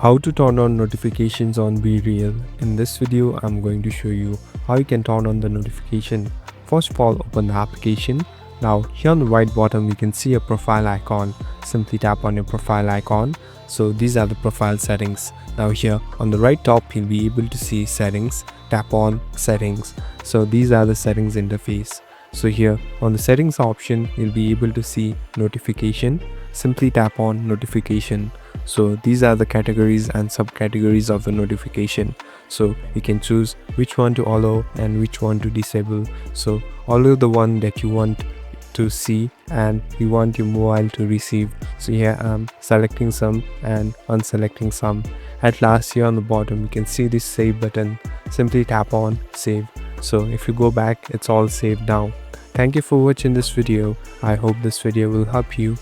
How to turn on notifications on BeReal. In this video, I'm going to show you how you can turn on the notification. First of all, open the application. Now here on the right bottom, you can see a profile icon. Simply tap on your profile icon. So these are the profile settings. Now here on the right top, you'll be able to see settings. Tap on settings. So these are the settings interface. So here on the settings option, you'll be able to see notification. Simply tap on notification. So these are the categories and subcategories of the notification. So you can choose which one to allow and which one to disable. So allow the one that you want to see and you want your mobile to receive. So here I'm selecting some and unselecting some. At last, here on the bottom you can see this save button. Simply tap on save. So if you go back, it's all saved now. Thank you for watching this video. I hope this video will help you.